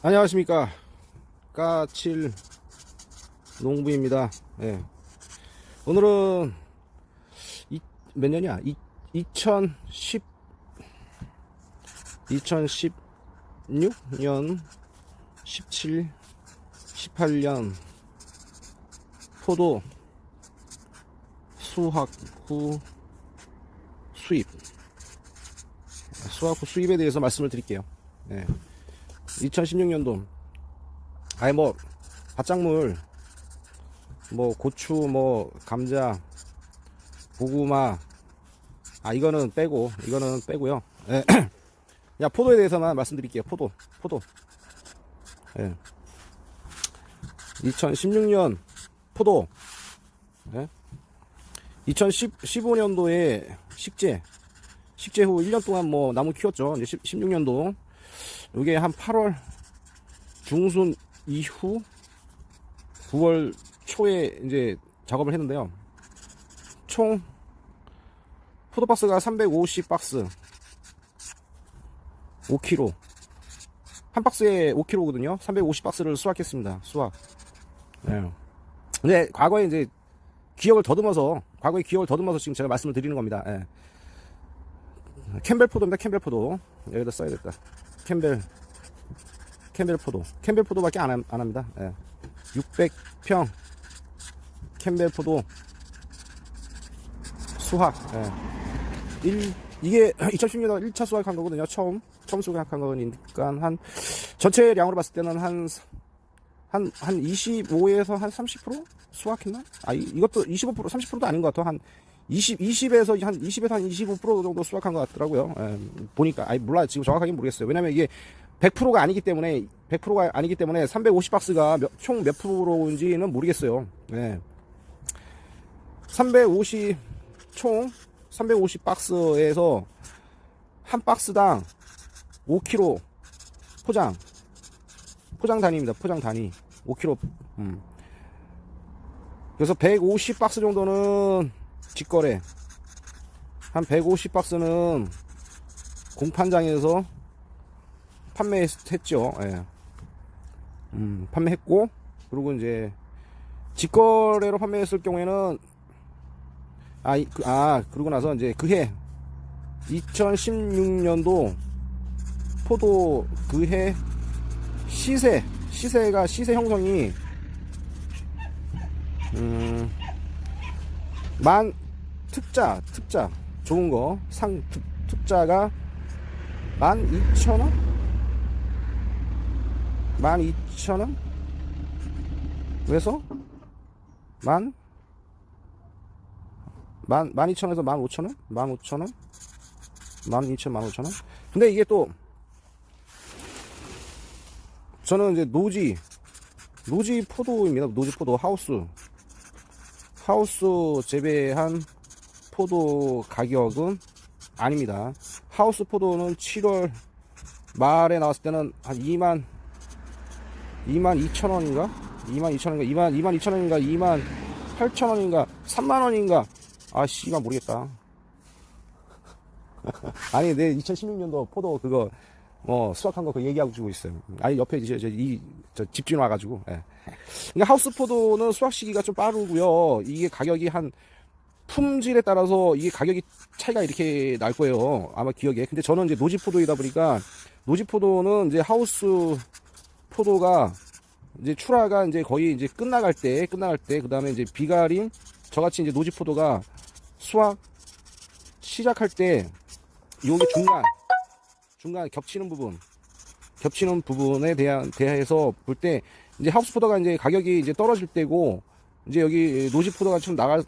안녕하십니까. 까칠 농부입니다. 예. 오늘은 몇 년이야? 2016년 17 18년 포도 수확 후 수입에 대해서 말씀을 드릴게요. 예. 2016년도 뭐 밭작물 뭐 고추 뭐 감자 고구마 이거는 빼고요. 예. 야, 포도에 대해서만 말씀드릴게요. 포도. 예. 2016년 포도. 예. 2015년도에 식재 후 1년 동안 뭐 나무 키웠죠. 이제 16년도 요게 한 8월 중순 이후 9월 초에 이제 작업을 했는데요. 총 포도박스가 350박스 5kg, 한 박스에 5kg거든요 350박스를 수확했습니다. 네. 근데 과거에 기억을 더듬어서 지금 제가 말씀을 드리는 겁니다. 예. 캠벨 포도입니다. 캠벨 포도. 여기다 써야겠다. 캠벨 포도밖에 안 합니다. 예. 600평 캠벨 포도 수확. 예. 이게 2016년 1차 수확한 거거든요. 처음 수확한 거니까 전체량으로 봤을 때는 한 25에서 한 30% 수확했나? 이것도 25% 30%도 아닌 것 같아. 한 20에서 한 25% 정도 수확한 것 같더라고요. 보니까 몰라, 지금 정확하게 모르겠어요. 왜냐면 이게 100%가 아니기 때문에 350박스가 총 몇 프로인지는 모르겠어요. 예. 총 350박스에서 한 박스당 5kg 포장 단위입니다. 포장 단위 5kg. 그래서 150박스 정도는 직거래, 한 150박스는 공판장에서 판매했죠. 예. 판매했고, 그리고 이제 직거래로 판매했을 경우에는 그러고 나서 이제 그해 2016년도 포도 그해 시세 형성이 특자 좋은 거 특자가 12,000원? 12,000원? 그래서 12,000원에서 15,000원? 15,000원? 12,000원? 근데 이게 또 저는 이제 노지 포도입니다. 노지 포도 하우스 재배한 포도 가격은 아닙니다. 하우스 포도는 7월 말에 나왔을 때는 한 22,000원인가? 28,000원인가? 30,000원인가? 씨발 모르겠다. 아니, 내 2016년도 포도 그거 수확한 거 그거 얘기하고 주고 있어요. 옆에 이제 저 집주인 와가지고. 예. 그러니까 하우스 포도는 수확 시기가 좀 빠르고요. 이게 가격이 품질에 따라서 이게 가격이 차이가 이렇게 날 거예요. 아마 기억에. 근데 저는 이제 노지 포도이다 보니까, 노지 포도는 이제 하우스 포도가 이제 출하가 이제 거의 이제 끝나갈 때, 그 다음에 이제 비가림, 저같이 이제 노지 포도가 수확 시작할 때, 요게 중간 겹치는 부분에 대해서 볼 때, 이제 하우스 포도가 이제 가격이 이제 떨어질 때고, 이제 여기 노지 포도가 수확을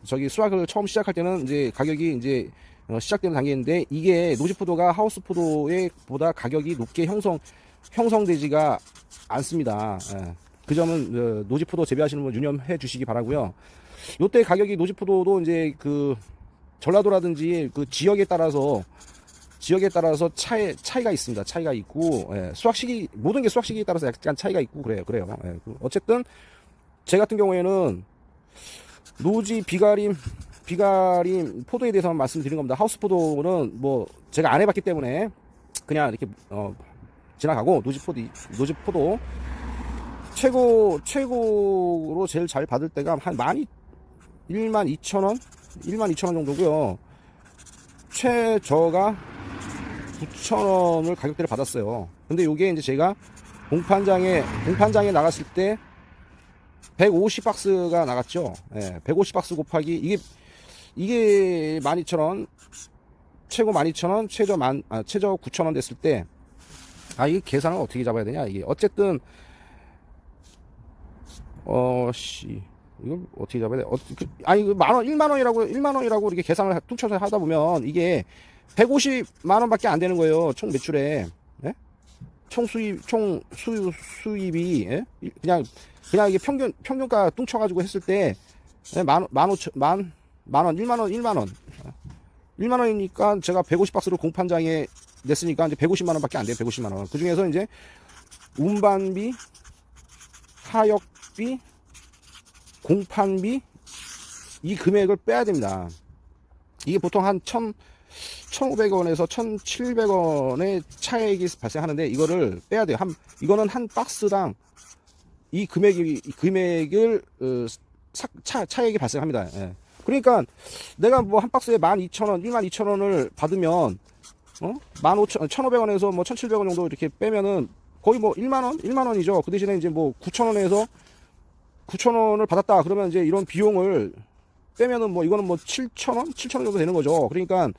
처음 시작할 때는 이제 가격이 이제 시작되는 단계인데, 이게 노지 포도가 하우스 포도에 보다 가격이 높게 형성되지가 않습니다. 예. 그 점은 노지 포도 재배하시는 분 유념해 주시기 바라고요. 요때 가격이 노지 포도도 이제 그 전라도라든지 그 지역에 따라서 차이가 있습니다. 차이가 있고, 예, 모든 게 수확 시기에 따라서 약간 차이가 있고 그래요. 예, 어쨌든 제 같은 경우에는 노지 비가림 포도에 대해서 말씀드린 겁니다. 하우스 포도는 뭐 제가 안 해봤기 때문에 그냥 이렇게 지나가고, 노지포도 최고로 제일 잘 받을 때가 한 12,000원? 12,000원 정도고요. 최저가 9,000원을 가격대를 받았어요. 근데 요게 이제 제가 공판장에 나갔을 때 150박스가 나갔죠. 예, 150박스 곱하기 이게 12,000원, 최고 12,000원, 최저 9,000원 됐을 때, 이게 계산을 어떻게 잡아야 되냐, 이게. 어쨌든, 이걸 어떻게 잡아야 돼? 이거 1만원이라고 이렇게 계산을 퉁쳐서 하다 보면, 이게 150만원 밖에 안 되는 거예요. 총 매출에. 예? 총 수입이, 예? 그냥 이게 평균가 뚱쳐가지고 했을 때, 1만원, 1만원이니까 제가 150박스로 공판장에 냈으니까 이제 150만원 밖에 안 돼요. 150만원. 그 중에서 이제 운반비, 하역비, 공판비, 이 금액을 빼야 됩니다. 이게 보통 한 1,500원에서 1,700원의 차액이 발생하는데, 이거를 빼야 돼요. 이거는 한 박스당 이 금액을, 차액이 발생합니다. 예. 그러니까 내가 뭐 한 박스에 12,000원, 12,000원을 받으면 1,500원에서 뭐 1,700원 정도 이렇게 빼면은 거의 뭐 1만원이죠. 그 대신에 이제 뭐 9,000원에서 9,000원을 받았다. 그러면 이제 이런 비용을 빼면은 뭐 이거는 뭐 7,000원 정도 되는 거죠. 그러니까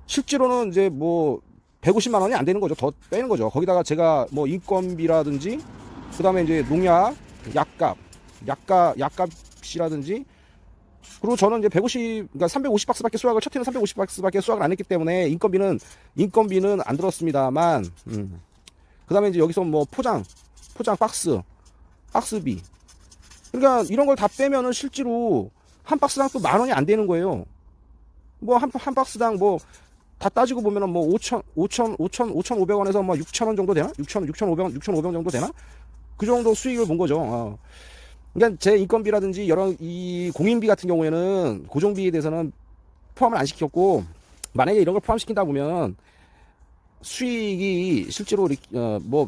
실제로는 이제 뭐 150만 원이 안 되는 거죠. 더 빼는 거죠. 거기다가 제가 뭐 인건비라든지, 그 다음에 이제 농약, 약값이라든지, 그리고 저는 이제 그러니까 350박스밖에 수확을, 첫 해는 350박스밖에 수확을 안 했기 때문에 인건비는 안 들었습니다만, 그 다음에 이제 여기서 뭐 포장 박스비. 그러니까 이런 걸 다 빼면은 실제로 한 박스당 또 10,000원이 안 되는 거예요. 뭐 한 박스당 뭐 다 따지고 보면은 뭐 5,500원에서 뭐 6,000원 정도 되나? 6,500원 정도 되나? 그 정도 수익을 본 거죠. 그러니까 제 인건비라든지 이 공인비 같은 경우에는 고정비에 대해서는 포함을 안 시켰고, 만약에 이런 걸 포함시킨다 보면 수익이 실제로 뭐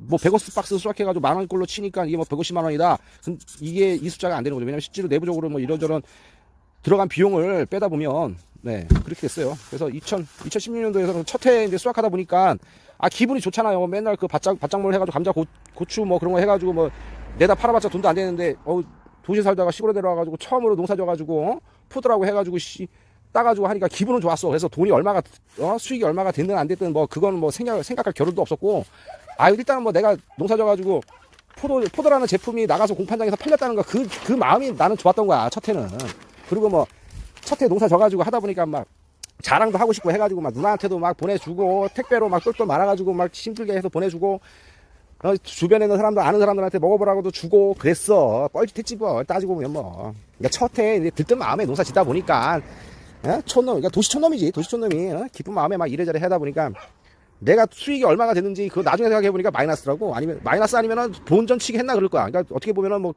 150박스 수확해가지고 10,000원꼴로 치니까 이게 뭐 150만 원이다. 이게 이 숫자가 안 되는 거죠. 왜냐면 실제로 내부적으로 뭐 이런저런 들어간 비용을 빼다 보면, 네, 그렇게 됐어요. 그래서 2016년도에서는 첫 해 이제 수확하다 보니까, 기분이 좋잖아요. 맨날 그 바짝뭘 해가지고 감자, 고추 뭐 그런 거 해가지고 뭐 내다 팔아봤자 돈도 안 되는데, 도시 살다가 시골에 내려와가지고 처음으로 농사 져가지고, 푸드라고 해가지고, 따가지고 하니까 기분은 좋았어. 그래서 돈이 수익이 얼마가 됐든 안 됐든 뭐 그건 뭐 생각할 겨를도 없었고, 일단은 뭐 내가 농사 져가지고, 포도라는 제품이 나가서 공판장에서 팔렸다는 거, 그 마음이 나는 좋았던 거야, 첫 해는. 그리고 뭐, 첫 해 농사 져가지고 하다 보니까 막, 자랑도 하고 싶고 해가지고 막 누나한테도 막 보내주고, 택배로 막 똘똘 말아가지고 막 힘들게 해서 보내주고, 주변에 있는 아는 사람들한테 먹어보라고도 주고 그랬어. 뻘짓했지 뭐, 따지고 보면 뭐. 그러니까 첫 해 이제 들뜬 마음에 농사 짓다 보니까, 그러니까 도시 촌놈이지. 기쁜 마음에 막 이래저래 하다 보니까, 내가 수익이 얼마가 됐는지 그거 나중에 생각해보니까 마이너스라고. 마이너스 아니면은 본전 치기 했나 그럴 거야. 그러니까 어떻게 보면은 뭐,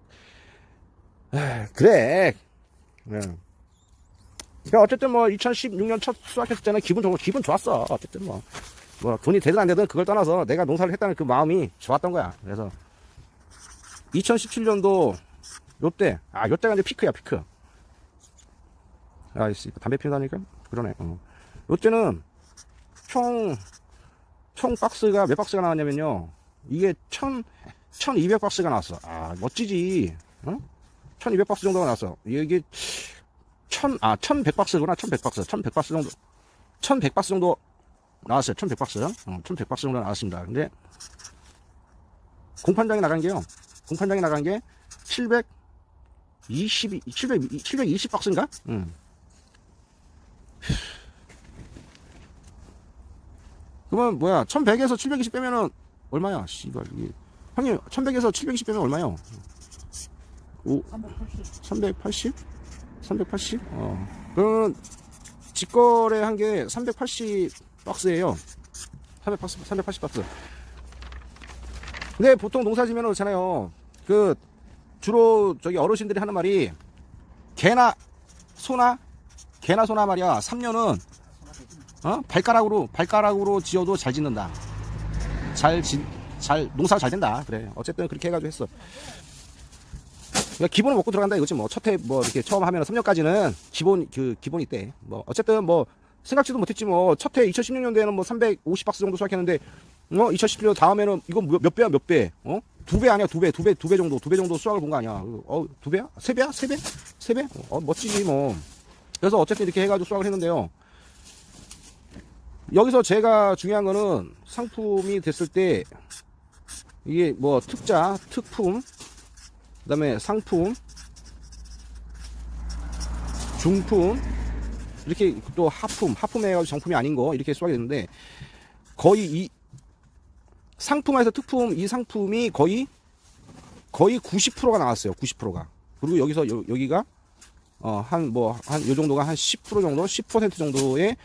그래. 그러니까 어쨌든 뭐 2016년 첫 수확했을 때는 기분 좋았어. 어쨌든 뭐 돈이 되든 안 되든 그걸 떠나서 내가 농사를 했다는 그 마음이 좋았던 거야. 그래서 2017년도 요때가 이제 피크야, 피크. 담배 피우다니까 그러네. 요때는 총 박스가 몇 박스가 나왔냐면요, 이게 1200박스가 나왔어. 멋지지. 1200박스 정도가 나왔어. 이게 1100박스구나. 1100박스 정도 나왔어요. 1100박스 정도 나왔습니다. 근데 공판장에 나간 게 720박스인가? 그러면 뭐야, 1100에서 720 빼면은 얼마야? 씨발, 이게. 형님, 1100에서 720 빼면 얼마요? 380? 그러면 직거래 한 게 380박스예요. 380박스. 근데 보통 농사 지면 그렇잖아요. 주로 어르신들이 하는 말이, 개나 소나 말이야. 3년은 발가락으로 지어도 잘 짓는다. 농사가 잘 된다. 그래. 어쨌든 그렇게 해가지고 했어. 그러니까 기본을 먹고 들어간다 이거지 뭐. 첫 해 뭐 이렇게 처음 하면 3년까지는 기본이 있대. 뭐 어쨌든 뭐 생각지도 못했지 뭐. 첫 해 2016년도에는 뭐 350박스 정도 수확했는데 2017년 다음에는 이건 몇 배야 몇 배? 2배 아니야 2배 정도 수확을 본 거 아니야. 2배야? 3배야? 3배? 3배? 멋지지 뭐. 그래서 어쨌든 이렇게 해가지고 수확을 했는데요. 여기서 제가 중요한 거는 상품이 됐을 때 이게 뭐 특자, 특품, 그 다음에 상품, 중품, 이렇게 또 하품 해가지고 정품이 아닌 거 이렇게 수확이 됐는데 거의 이 상품에서 특품 이 상품이 거의 90%가 나왔어요. 90%가. 그리고 여기서 여기가 한 요 정도가 한 10% 정도, 10% 정도의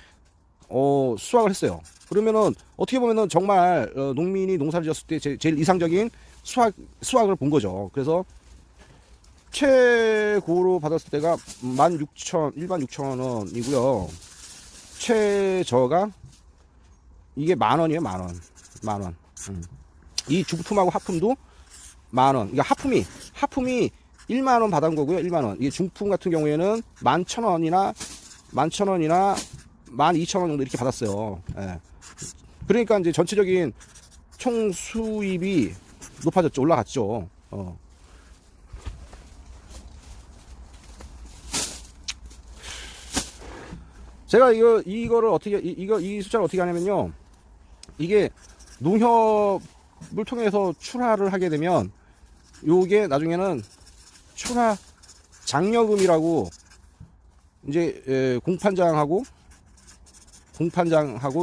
수확을 했어요. 그러면은 어떻게 보면은 정말 농민이 농사를 지었을 때 제일 이상적인 수확을 본 거죠. 그래서 최고로 받았을 때가 16,000원이고요. 최저가 이게 만원이에요. 만원. 이 중품하고 하품도 만원. 그러니까 하품이 1만원 받은 거고요. 1만원. 이게 중품 같은 경우에는 11,000원이나 12,000원 정도 이렇게 받았어요. 예. 그러니까 이제 전체적인 총 수입이 높아졌죠. 올라갔죠. 제가 이거를 어떻게, 이 숫자를 어떻게 하냐면요. 이게 농협을 통해서 출하를 하게 되면, 요게 나중에는 출하 장려금이라고, 이제, 공판장하고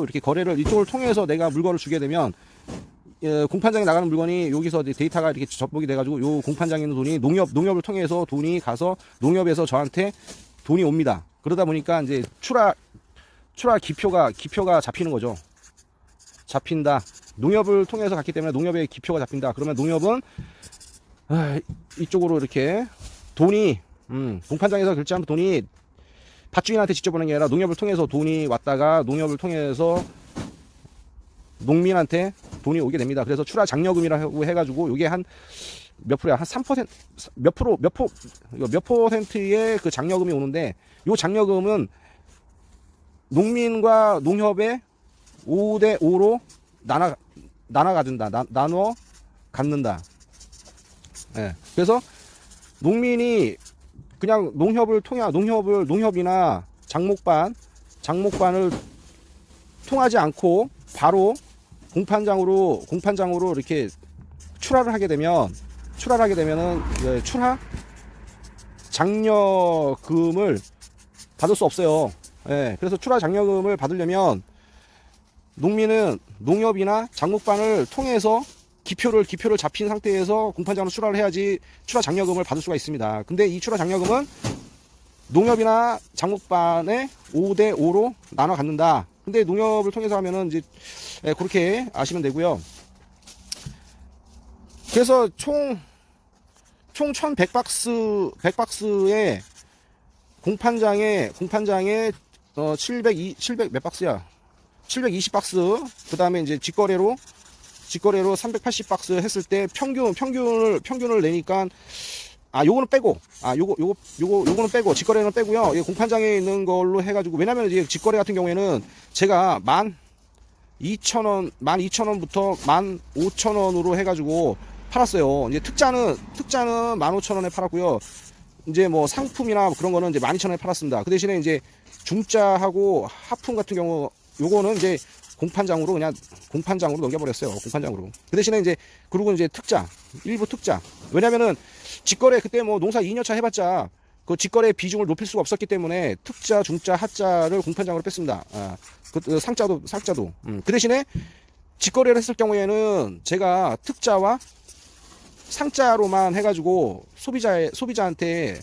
이렇게 거래를 이쪽을 통해서 내가 물건을 주게 되면, 공판장에 나가는 물건이 여기서 데이터가 이렇게 접목이 돼가지고 요 공판장에 있는 돈이 농협을 통해서 돈이 가서 농협에서 저한테 돈이 옵니다. 그러다 보니까 이제 출하 기표가 잡히는 거죠. 잡힌다. 농협을 통해서 갔기 때문에 농협의 기표가 잡힌다. 그러면 농협은 이쪽으로 이렇게 돈이 공판장에서 결제한 돈이 밭주인한테 직접 오는 게 아니라 농협을 통해서 돈이 왔다가 농협을 통해서 농민한테 돈이 오게 됩니다. 그래서 출하 장려금이라고 해가지고 이게 한 몇 프로야? 한 3%, 몇 퍼센트의 그 장려금이 오는데 요 장려금은 농민과 농협의 5대5로 나눠 갖는다. 예. 그래서 농민이 그냥 농협이나 장목반을 통하지 않고 바로 공판장으로 이렇게 출하를 하게 되면은 출하 장려금을 받을 수 없어요. 예. 그래서 출하 장려금을 받으려면 농민은 농협이나 장목반을 통해서 기표를 잡힌 상태에서 공판장으로 출하를 해야지 출하 장려금을 받을 수가 있습니다. 근데 이 출하 장려금은 농협이나 장목반의 5대5로 나눠 갖는다. 근데 농협을 통해서 하면은 이제 그렇게 아시면 되고요. 그래서 총 1,100박스에 공판장에 700 몇 박스야? 720박스. 그다음에 이제 직거래로 380박스 했을 때 평균을 내니까 요거는 빼고 요거는 빼고 직거래는 빼고요. 이 공판장에 있는 걸로 해가지고 왜냐면 이제 직거래 같은 경우에는 제가 12,000원부터 15,000원으로 해가지고 팔았어요. 이제 특자는 15,000원에 팔았고요. 이제 뭐 상품이나 그런 거는 이제 12,000원에 팔았습니다. 그 대신에 이제 중자하고 하품 같은 경우 요거는 이제 공판장으로 넘겨버렸어요. 공판장으로. 그 대신에 이제 그리고 이제 일부 특자. 왜냐면은 직거래 그때 뭐 농사 2년차 해봤자 그 직거래 비중을 높일 수가 없었기 때문에 특자, 중자, 하자를 공판장으로 뺐습니다. 그 상자도. 그 대신에 직거래를 했을 경우에는 제가 특자와 상자로만 해가지고 소비자한테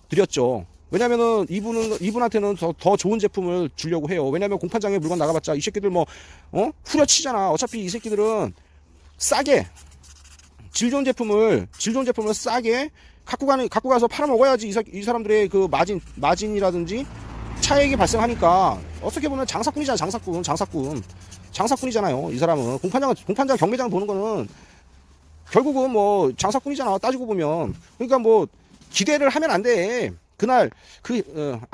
드렸죠. 왜냐면은 이분한테는 더 좋은 제품을 주려고 해요. 왜냐면 공판장에 물건 나가봤자 이 새끼들 후려치잖아. 어차피 이 새끼들은 싸게 질 좋은 제품을 싸게 갖고 가서 팔아먹어야지 이 사람들의 그 마진이라든지 차액이 발생하니까 어떻게 보면 장사꾼이잖아. 장사꾼이잖아요. 이 사람은 공판장 경매장 보는 거는 결국은 뭐 장사꾼이잖아. 따지고 보면. 그러니까 뭐 기대를 하면 안 돼. 그날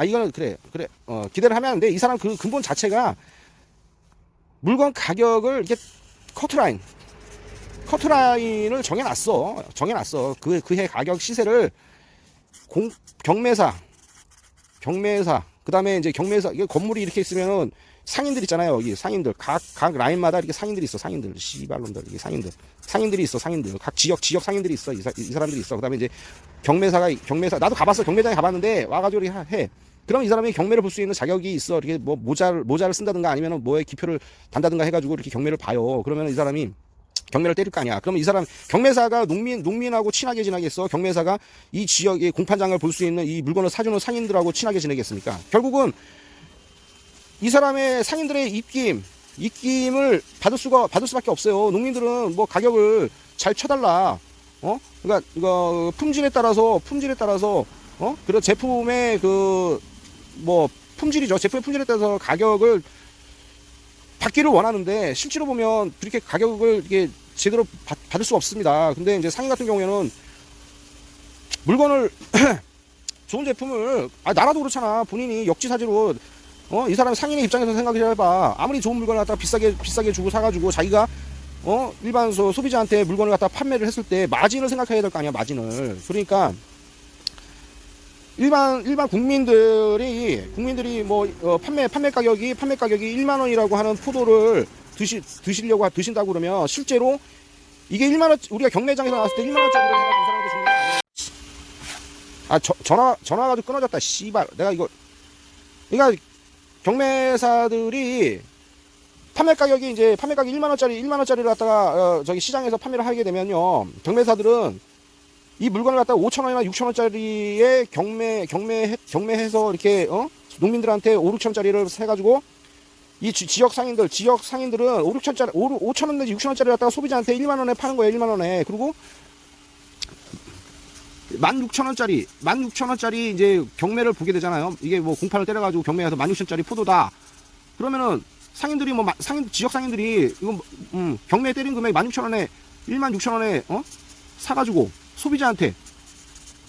이거는 그래 기대를 하면 안 돼. 이 사람 그 근본 자체가 물건 가격을 이렇게 커트라인을 정해놨어. 그해 가격 시세를 경매사 그 다음에 이제 경매사, 이게 건물이 이렇게 있으면은 상인들 있잖아요. 여기 상인들 각 라인마다 이렇게 상인들이 있어. 씨발놈들, 이게 상인들이 있어. 각 지역 상인들이 있어. 이 사람들이 있어. 그 다음에 이제 경매사 나도 가봤어. 경매장에 가봤는데 와가지고 이렇게 해. 그럼 이 사람이 경매를 볼 수 있는 자격이 있어. 이렇게 뭐 모자를 쓴다든가 아니면은 뭐에 기표를 단다든가 해가지고 이렇게 경매를 봐요. 그러면 이 사람이 경매를 때릴 거 아니야. 그러면 이 사람 경매사가 농민하고 친하게 지내겠어? 경매사가 이 지역의 공판장을 볼 수 있는 이 물건을 사주는 상인들하고 친하게 지내겠습니까? 결국은 이 사람의 상인들의 입김을 받을 수밖에 없어요. 농민들은 뭐 가격을 잘 쳐달라. 그러니까 이거 품질에 따라서 그리고 제품의 품질이죠. 제품의 품질에 따라서 가격을 받기를 원하는데 실제로 보면 그렇게 가격을 이게 제대로 받을 수 없습니다. 근데 이제 상인 같은 경우에는 물건을 좋은 제품을 나라도 그렇잖아. 본인이 역지사지로 이 사람 상인의 입장에서 생각을 해봐. 아무리 좋은 물건을 갖다가 비싸게 주고 사가지고 자기가 일반 소비자한테 물건을 갖다가 판매를 했을 때 마진을 생각해야 될 거 아니야. 마진을. 그러니까 일반 국민들이 판매 가격이 1만 원이라고 하는 포도를 드신다고 그러면 실제로 이게 1만 원, 우리가 경매장에서 나왔을 때 1만 원짜리를 해가지고 이 사람한테 주는 거 아니야? 전화 가지고 끊어졌다. 씨발. 내가 이거 그러니까 경매사들이 판매 가격이 1만 원짜리를 갖다가 저기 시장에서 판매를 하게 되면요. 경매사들은 이 물건을 갖다가 5,000원이나 6,000원짜리에 경매해서 이렇게 농민들한테 5,000~6,000원짜리를 해가지고 이 지역 상인들은 5,000원 내지 6,000원짜리를 갖다가 소비자한테 1만 원에 파는 거예요. 1만 원에. 그리고 16,000원짜리 이제 경매를 보게 되잖아요. 이게 뭐 공판을 때려가지고 경매해서 16,000원짜리 포도다. 그러면은 상인들이 지역 상인들이 이거 경매에 때린 금액 16,000원에 16,000원에 사가지고 소비자한테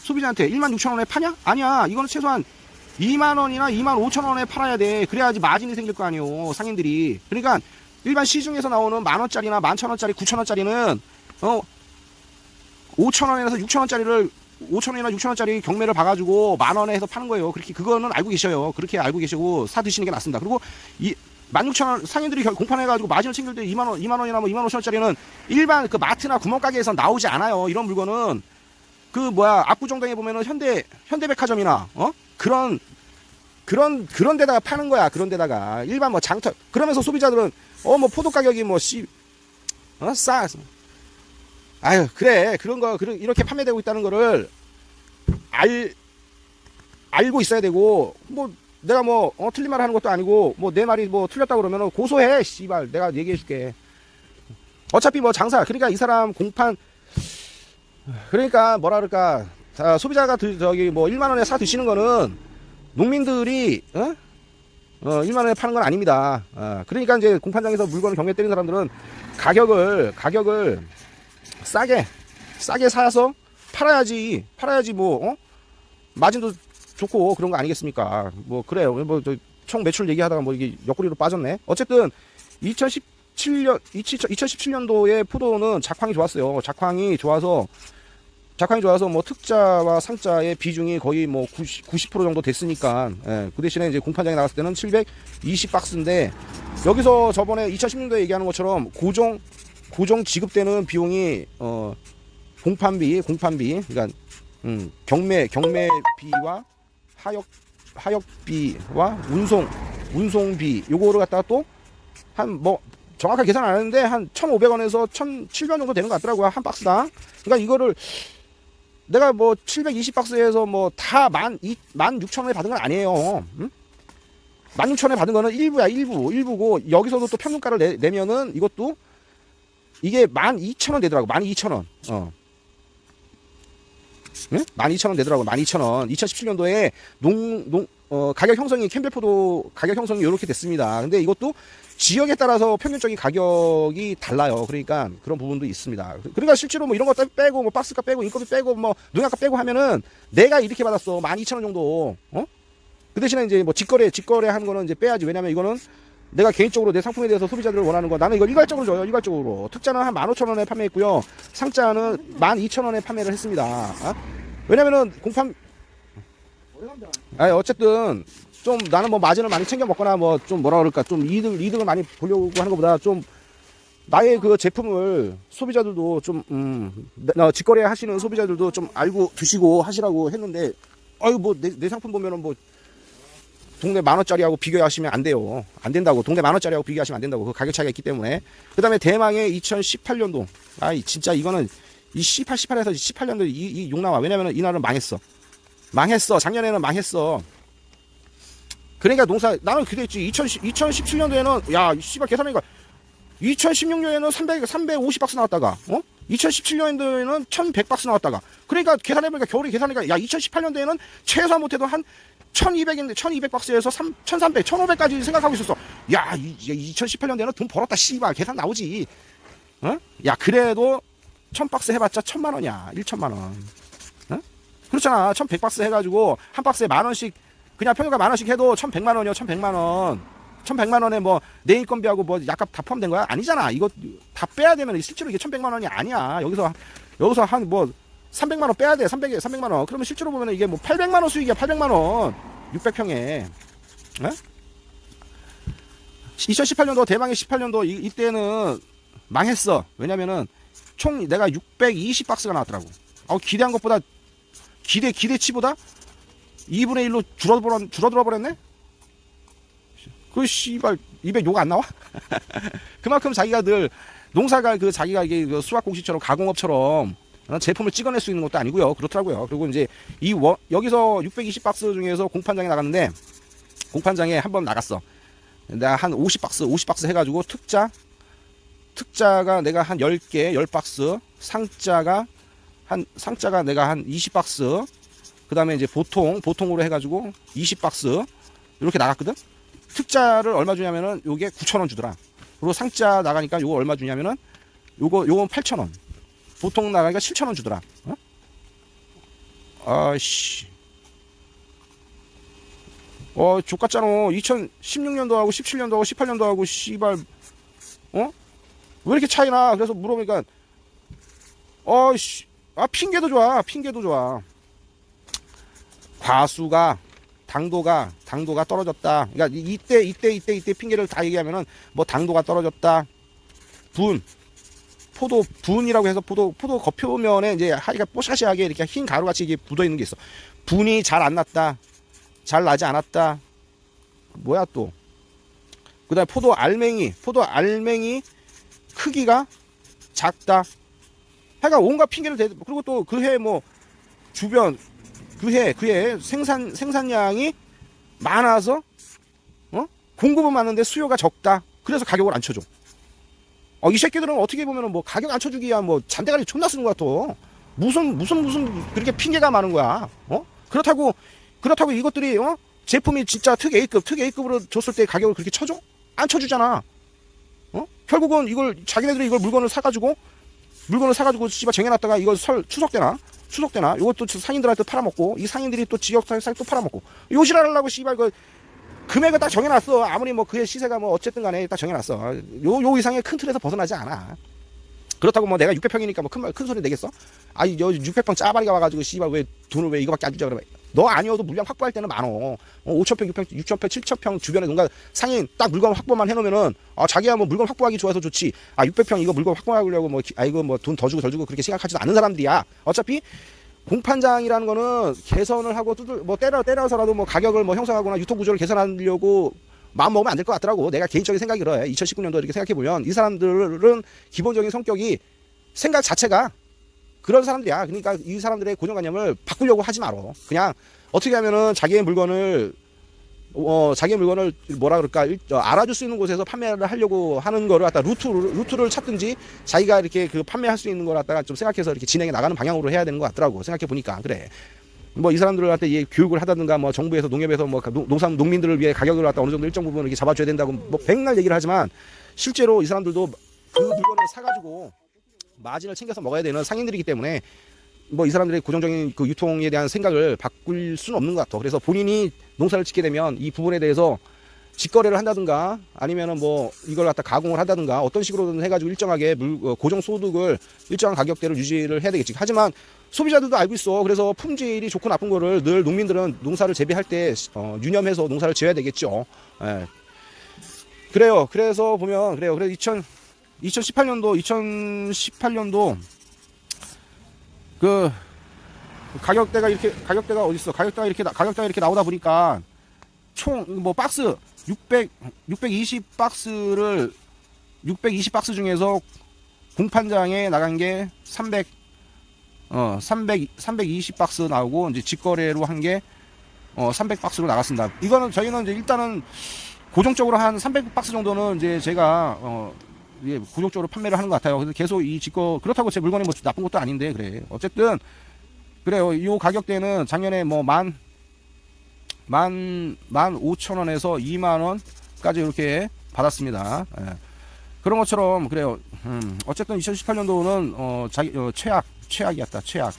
16,000원에 파냐? 아니야. 이거는 최소한 2만원이나 25,000원에 팔아야 돼. 그래야지 마진이 생길 거 아니에요. 상인들이. 그러니까 일반 시중에서 나오는 만원짜리나 11,000원짜리 9,000원짜리는 5,000원에서 6,000원짜리를 5,000원이나 6,000원짜리 경매를 봐가지고 만원에 해서 파는 거예요. 그거는 알고 계셔요. 그렇게 알고 계시고 사 드시는 게 낫습니다. 그리고 16,000원 상인들이 공판해가지고 마진을 챙길 때 2만원이나 뭐 25,000원짜리는 일반 그 마트나 구멍가게에서 나오지 않아요. 이런 물건은 압구정동에 보면은 현대백화점이나 그런 데다가 파는 거야. 그런 데다가 일반 뭐 장터. 그러면서 소비자들은 뭐 포도 가격이 싸. 아유, 그래. 그런 거 이렇게 판매되고 있다는 거를 알고 있어야 되고, 뭐 내가 틀린 말 하는 것도 아니고 내 말이 틀렸다고 그러면 고소해. 씨발. 내가 얘기해 줄게. 어차피 장사. 그러니까 이 사람 공판, 그러니까 뭐라 그럴까, 소비자가 1만 원에 사 드시는 거는 농민들이 1만 원에 파는 건 아닙니다. 그러니까 이제 공판장에서 물건을 경매 때리는 사람들은 가격을 싸게 사서 팔아야지 마진도 좋고 그런 거 아니겠습니까? 그래요. 총 매출 얘기하다가 이게 옆구리로 빠졌네. 어쨌든 2017년도에 포도는 작황이 좋았어요. 작황이 좋아서 특자와 상자의 비중이 거의 90% 정도 됐으니까, 그 대신에 이제 공판장에 나갔을 때는 720박스인데, 여기서 저번에 2010년도에 얘기하는 것처럼 고정 지급되는 비용이, 공판비, 그러니까, 경매비와 하역비와 운송비, 요거를 갖다가 또, 정확하게 계산 안 했는데, 한 1,500원에서 1,700원 정도 되는 것 같더라고요. 한 박스당. 그러니까 이거를, 내가 720박스에서 다 16,000원에 받은 건 아니에요. 16,000원에 받은 거는 일부고, 여기서도 또 평균가를 내면은 이것도, 이게 12,000원 되더라고. 12,000원. 네? 12,000원 되더라고. 12,000원. 2017년도에 가격 형성이 캠벨포도 가격 형성이 이렇게 됐습니다. 근데 이것도 지역에 따라서 평균적인 가격이 달라요. 그러니까 그런 부분도 있습니다. 그러니까 실제로 뭐 이런 거 빼고 뭐 박스값 빼고 인건비 빼고 뭐 농약값 빼고 하면은 내가 이렇게 받았어. 12,000원 정도. 그 대신에 이제 뭐 직거래 하는 거는 이제 빼야지. 왜냐면 이거는 내가 개인적으로 내 상품에 대해서 소비자들을 원하는 거 나는 이걸 일괄적으로 줘요. 일괄적으로. 특자는 한 15,000원에 판매했고요. 상자는 12,000원에 판매를 했습니다. 왜냐면은 공판 어쨌든 좀 나는 뭐 마진을 많이 챙겨 먹거나 뭐 좀 뭐라 그럴까 좀 이득을 많이 보려고 하는 것보다 좀 나의 그 제품을 소비자들도 좀 직거래 하시는 소비자들도 좀 알고 두시고 하시라고 했는데 아유 뭐 내 상품 보면은 뭐 동네 10,000원짜리하고 비교하시면 안 돼요. 안 된다고. 동네 10,000원짜리하고 비교하시면 안 된다고. 그 가격 차이가 있기 때문에. 그 다음에 대망의 2018년도. 진짜 이거는 이 18에서 18년도 이 욕 나와. 왜냐면은 이날은 망했어. 작년에는 망했어. 그러니까 나는 그랬지. 2017년도에는, 야, 씨발, 계산하니까, 2016년에는 350박스 나왔다가, 2017년도에는 1100박스 나왔다가, 그러니까 계산해보니까, 겨울에 계산하니까, 야, 2018년도에는 최소한 못해도 한 1200인데, 1200박스에서 1300, 1500까지 생각하고 있었어. 야, 2018년도에는 돈 벌었다, 씨발. 계산 나오지. 야, 그래도 1000박스 해봤자 1000만원이야. 1,000만원. 그렇잖아. 1100박스 해가지고, 한 박스에 만원씩, 그냥 평균가 만원씩 해도 1100만원이요. 1100만원. 1100만원에 뭐, 내 인건비하고 뭐, 약값 다 포함된 거야? 아니잖아. 이거 다 빼야 되면, 실제로 이게 1100만원이 아니야. 여기서 한 뭐, 300만원 빼야 돼. 300만원. 그러면 실제로 보면 이게 뭐, 800만원 수익이야. 800만원. 600평에. 2018년도, 대망의 18년도, 이때는 망했어. 왜냐면은, 총 내가 620박스가 나왔더라고. 기대한 것보다, 기대치보다 2분의 1로 줄어들어 버렸네? 그 씨발 입에 욕 안 나와? 그만큼 자기가 늘 농사가 자기가 이게 수확 공시처럼 가공업처럼 제품을 찍어낼 수 있는 것도 아니고요. 그렇더라고요. 그리고 이제 여기서 620박스 중에서 공판장에 나갔는데 공판장에 한번 나갔어. 내가 한 50박스 해가지고 특자가 내가 한 10개 10박스, 상자가 내가 한 20박스, 그 다음에 이제 보통으로 해가지고 20박스, 이렇게 나갔거든? 특자를 얼마 주냐면은, 요게 9,000원 주더라. 그리고 상자 나가니까 요거 얼마 주냐면은, 요건 8,000원. 보통 나가니까 7,000원 주더라. 아이씨. 족같잖아. 2016년도하고 17년도하고 18년도하고, 씨발, 왜 이렇게 차이나? 그래서 물어보니까, 핑계도 좋아. 과수가 당도가 떨어졌다. 그러니까 이때 핑계를 다 얘기하면은 뭐 당도가 떨어졌다. 포도분이라고 해서 포도 겉표면에 이제 하이가 뽀샤시하게 이렇게 흰 가루같이 이게 묻어 있는 게 있어. 분이 잘 안 났다. 잘 나지 않았다. 뭐야 또. 그다음에 포도 알맹이 크기가 작다. 하여간 온갖 핑계를 그리고 또 그 해 뭐 주변 그 해 생산량이 많아서 공급은 많은데 수요가 적다. 그래서 가격을 안 쳐줘. 이 새끼들은 어떻게 보면은 뭐 가격 안 쳐주기야 뭐 잔대가리 존나 쓰는 것 같아. 무슨 그렇게 핑계가 많은 거야. 그렇다고 이것들이 제품이 진짜 특 A급으로 줬을 때 가격을 그렇게 쳐줘? 안 쳐주잖아. 결국은 자기네들이 이걸 물건을 사가지고 씨발 쟁여놨다가 이거 추석 때나 이것도 상인들한테 팔아먹고 이 상인들이 또 지역사회 또 팔아먹고 요실하려고 씨발 금액을 딱 정해놨어. 아무리 뭐 그의 시세가 뭐 어쨌든 간에 딱 정해놨어. 요 이상의 큰 틀에서 벗어나지 않아. 그렇다고 뭐 내가 600평이니까 뭐 큰 소리 내겠어? 600평 짜바리가 와가지고 씨발 왜 돈을 왜 이거밖에 안 주자 그러면 너 아니어도 물량 확보할 때는 많어. 5,000평, 6,000평, 6,000평, 7,000평 주변에 농가 상인 딱 물건 확보만 해놓으면은 자기야 뭐 물건 확보하기 좋아서 좋지. 600평 이거 물건 확보하려고 뭐 이거 뭐 돈 더 주고 덜 주고 그렇게 생각하지도 않는 사람들이야. 어차피 공판장이라는 거는 개선을 하고 뭐 때려서라도 뭐 가격을 뭐 형성하거나 유통 구조를 개선하려고 마음 먹으면 안 될 것 같더라고. 내가 개인적인 생각이 그래. 2019년도 이렇게 생각해보면 이 사람들은 기본적인 성격이 생각 자체가 그런 사람들이야. 그러니까 이 사람들의 고정관념을 바꾸려고 하지 말어. 그냥 어떻게 하면은 자기의 물건을 뭐라 그럴까 알아줄 수 있는 곳에서 판매를 하려고 하는 거를 갖다 루트를 찾든지 자기가 이렇게 판매할 수 있는 걸 갖다가 좀 생각해서 이렇게 진행해 나가는 방향으로 해야 되는 것 같더라고. 생각해 보니까 그래. 뭐 이 사람들한테 이 교육을 하다든가 뭐 정부에서 농협에서 뭐 농민들을 위해 가격을 갖다 어느 정도 일정 부분 이렇게 잡아줘야 된다고 뭐 백날 얘기를 하지만 실제로 이 사람들도 그 물건을 사가지고 마진을 챙겨서 먹어야 되는 상인들이기 때문에 뭐 이 사람들의 고정적인 그 유통에 대한 생각을 바꿀 수는 없는 것 같아. 그래서 본인이 농사를 짓게 되면 이 부분에 대해서 직거래를 한다든가 아니면은 뭐 이걸 갖다 가공을 한다든가 어떤 식으로든 해가지고 일정하게 고정 소득을 일정한 가격대로 유지를 해야 되겠지. 하지만 소비자들도 알고 있어. 그래서 품질이 좋고 나쁜 거를 늘 농민들은 농사를 재배할 때 유념해서 농사를 지어야 되겠죠. 예. 그래요. 그래서 보면 그래요. 그래서 2018년도 그 가격대가 어디 있어? 가격대가 이렇게 나오다 보니까 총 뭐 박스 620 박스를 620 박스 중에서 공판장에 나간 게 320 박스 나오고 이제 직거래로 한 게 300 박스로 나갔습니다. 이거는 저희는 이제 일단은 고정적으로 한 300 박스 정도는 이제 제가 예, 고정적으로 판매를 하는 것 같아요. 그래서 계속 이 그렇다고 제 물건이 뭐 나쁜 것도 아닌데 그래. 어쨌든 그래요. 이 가격대는 작년에 뭐 15,000원에서 2만원까지 이렇게 받았습니다. 예. 그런 것처럼 그래요. 어쨌든 2018년도는 최악이었다. 최악.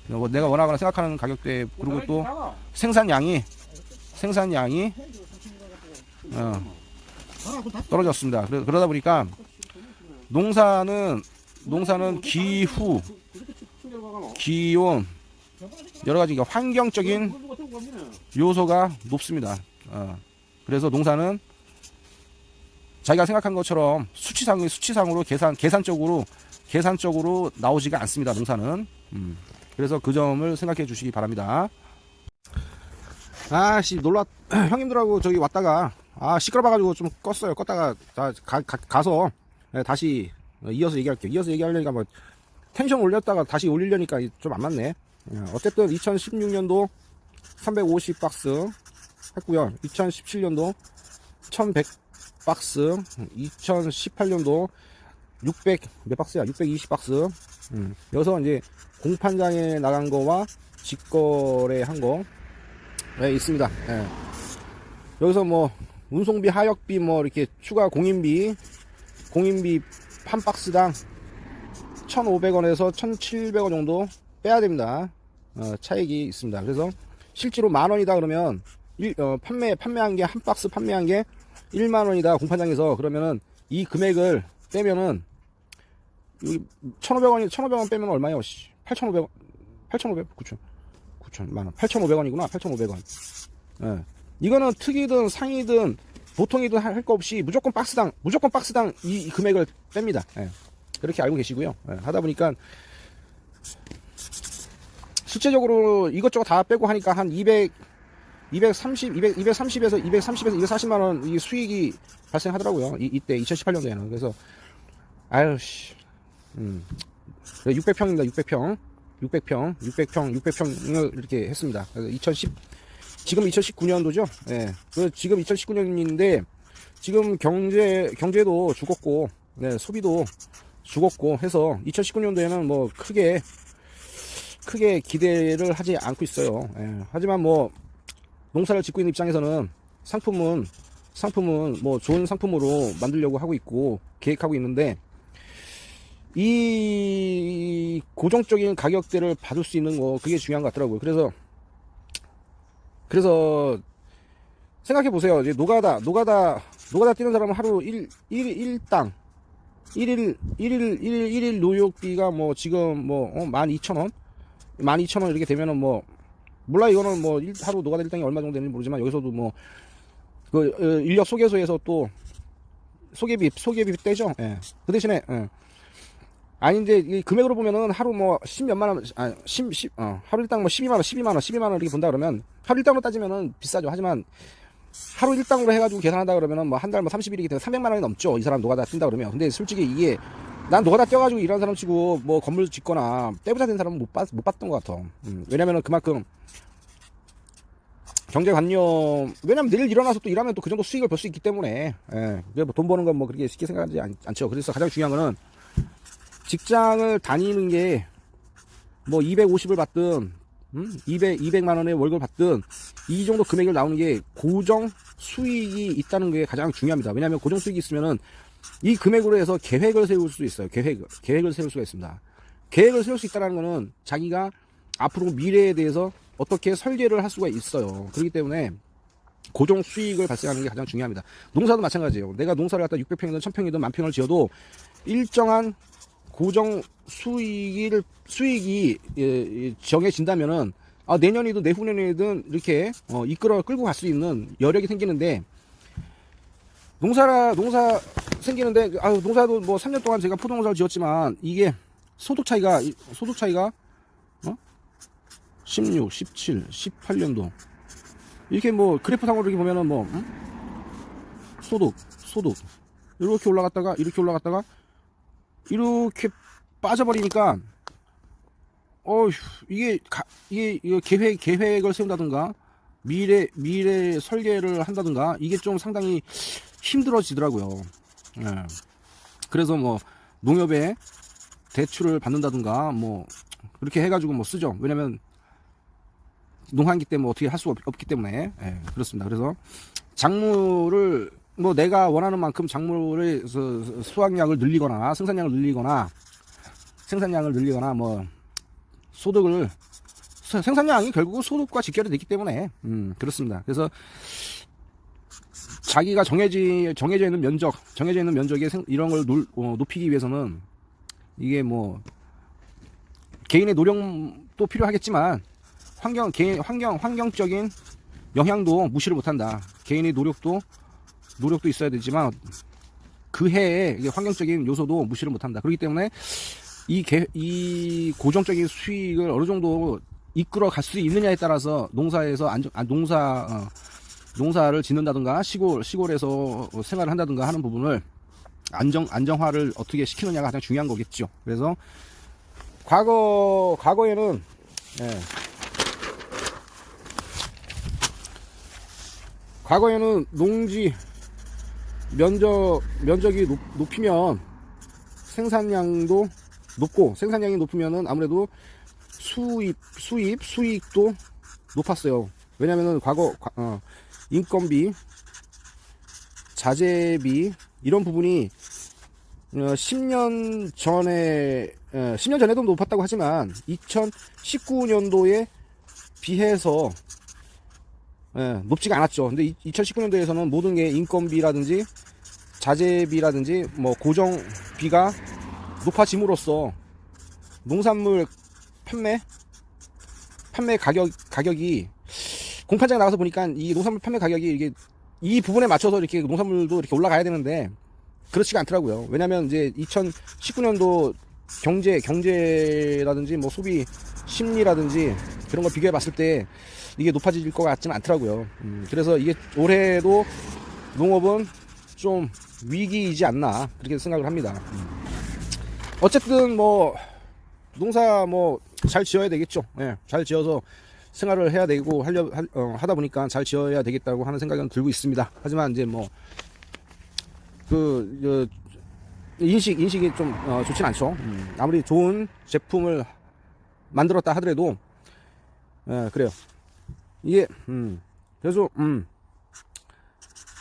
뭐 내가 원하거나 생각하는 가격대 그리고 또 생산량이 떨어졌습니다. 그러다 보니까 농사는 기후, 기온 여러 가지 환경적인 요소가 높습니다. 그래서 농사는 자기가 생각한 것처럼 수치상으로 계산적으로 나오지가 않습니다. 농사는. 그래서 그 점을 생각해 주시기 바랍니다. 아씨 형님들하고 저기 왔다가 시끄러워가지고 좀 껐다가 가서 다시 이어서 얘기할게요. 이어서 얘기하려니까 뭐 텐션 올렸다가 다시 올리려니까 좀 안 맞네. 어쨌든 2016년도 350 박스 했고요. 2017년도 1100 박스, 2018년도 600 몇 박스야? 620 박스. 여기서 이제 공판장에 나간 거와 직거래한 거 있습니다. 예. 여기서 뭐 운송비, 하역비, 뭐 이렇게 추가 공인비 한 박스당 1,500원에서 1,700원 정도 빼야 됩니다. 차익이 있습니다. 그래서 실제로 만원이다 그러면 판매한 게 한 박스 판매한 게 1만원이다 공판장에서 그러면은 이 금액을 빼면은 1,500원 빼면 얼마예요? 8,500원 9,000만원 8,500원이구나 8,500원. 예. 이거는 특이든 상이든 보통이든 할 거 없이 무조건 박스당 이 금액을 뺍니다. 예. 그렇게 알고 계시고요. 예. 하다 보니까 실제적으로 이것저것 다 빼고 하니까 한 230에서 240만원 이 수익이 발생하더라고요. 이때 2018년도에는. 그래서 아유씨 600평입니다. 600평을 이렇게 했습니다. 그래서 지금 2019년도죠. 예. 지금 2019년인데 지금 경제도 죽었고, 네, 소비도 죽었고 해서 2019년도에는 뭐 크게 기대를 하지 않고 있어요. 예. 하지만 뭐 농사를 짓고 있는 입장에서는 상품은 뭐 좋은 상품으로 만들려고 하고 있고 계획하고 있는데 이 고정적인 가격대를 받을 수 있는 거 그게 중요한 것 같더라고요. 그래서 생각해 보세요. 이제 노가다 뛰는 사람은 하루 1일 노역비가 뭐 지금 뭐 12,000원 이렇게 되면은 뭐 몰라 이거는 뭐 하루 노가다 일당이 얼마 정도 되는지 모르지만 여기서도 뭐 그 인력 소개소에서 또 소개비 떼죠. 예. 그 대신에 아닌데 이 금액으로 보면은 하루 뭐 10몇만 원 하루 일당 뭐 12만 원 이렇게 본다 그러면 하루 일당으로 따지면은 비싸죠. 하지만 하루 일당으로 해가지고 계산한다 그러면은 뭐 한 달 뭐 30일이기 때문에 300만 원이 넘죠. 이 사람 노가다 뛴다 그러면. 근데 솔직히 이게 난 노가다 뛰어가지고 일하는 사람 치고 뭐 건물 짓거나 떼부자 된 사람은 못 봤던 것 같아. 왜냐면은 그만큼 경제관념, 왜냐면 내일 일어나서 또 일하면 또 그 정도 수익을 벌 수 있기 때문에, 예. 뭐 돈 버는 건 뭐 그렇게 쉽게 생각하지 않죠. 그래서 가장 중요한 거는 직장을 다니는 게 뭐 250을 받든 200만 원의 월급을 받든 이 정도 금액을 나오는 게 고정 수익이 있다는 게 가장 중요합니다. 왜냐하면 고정 수익이 있으면은 이 금액으로 해서 계획을 세울 수 있어요. 계획을 세울 수가 있습니다. 계획을 세울 수 있다는 거는 자기가 앞으로 미래에 대해서 어떻게 설계를 할 수가 있어요. 그렇기 때문에 고정 수익을 발생하는 게 가장 중요합니다. 농사도 마찬가지예요. 내가 농사를 갖다 600평이든 1000평이든 10,000평을 지어도 일정한 고정 수익이 정해진다면은 내년이든 내후년이든 이렇게 이끌어 끌고 갈 수 있는 여력이 생기는데, 농사 생기는데 농사도 뭐 3년 동안 제가 포도 농사를 지었지만 이게 소득 차이가 16, 17, 18년도 이렇게 뭐 그래프상으로 이렇게 보면은 뭐 소득 이렇게 올라갔다가 이렇게 빠져버리니까 이게 계획을 세운다든가 미래 설계를 한다든가 이게 좀 상당히 힘들어지더라고요. 예. 그래서 뭐 농협에 대출을 받는다든가 뭐 그렇게 해가지고 뭐 쓰죠. 왜냐면 농한기 때문에 어떻게 할 수가 없기 때문에. 예, 그렇습니다. 그래서 작물을 뭐 내가 원하는 만큼 작물의 수확량을 늘리거나 생산량을 늘리거나 뭐 소득을 생산량이 결국은 소득과 직결이 되기 때문에 그렇습니다. 그래서 자기가 정해져 있는 면적에 이런 걸 높이기 위해서는 이게 뭐 개인의 노력도 필요하겠지만 환경적인 영향도 무시를 못한다. 개인의 노력도 있어야 되지만 그 해에 환경적인 요소도 무시를 못한다. 그렇기 때문에 이 고정적인 수익을 어느 정도 이끌어 갈 수 있느냐에 따라서 농사에서 농사를 짓는다든가 시골에서 생활을 한다든가 하는 부분을 안정화를 어떻게 시키느냐가 가장 중요한 거겠죠. 그래서 과거에는 농지 면적이 높이면 생산량도 높고, 생산량이 높으면은 아무래도 수익도 높았어요. 왜냐면은 인건비, 자재비 이런 부분이 10년 전에도 높았다고 하지만 2019년도에 비해서 높지가 않았죠. 근데 2019년도에서는 모든 게 인건비라든지 자재비라든지 뭐 고정비가 높아짐으로써 농산물 판매 가격이 공판장에 나가서 보니까 이 농산물 판매 가격이 이게 이 부분에 맞춰서 이렇게 농산물도 이렇게 올라가야 되는데 그렇지가 않더라고요. 왜냐면 이제 2019년도 경제라든지 뭐 소비 심리라든지 그런 걸 비교해 봤을 때 이게 높아질 것 같지는 않더라고요. 그래서 이게 올해도 농업은 좀 위기이지 않나 그렇게 생각을 합니다. 어쨌든 뭐 농사 뭐 잘 지어야 되겠죠. 예, 잘 지어서 생활을 해야 되고 하다 보니까 잘 지어야 되겠다고 하는 생각은 들고 있습니다. 하지만 이제 뭐 인식이 좀 좋진 않죠. 아무리 좋은 제품을 만들었다 하더라도 그래요. 이게 그래서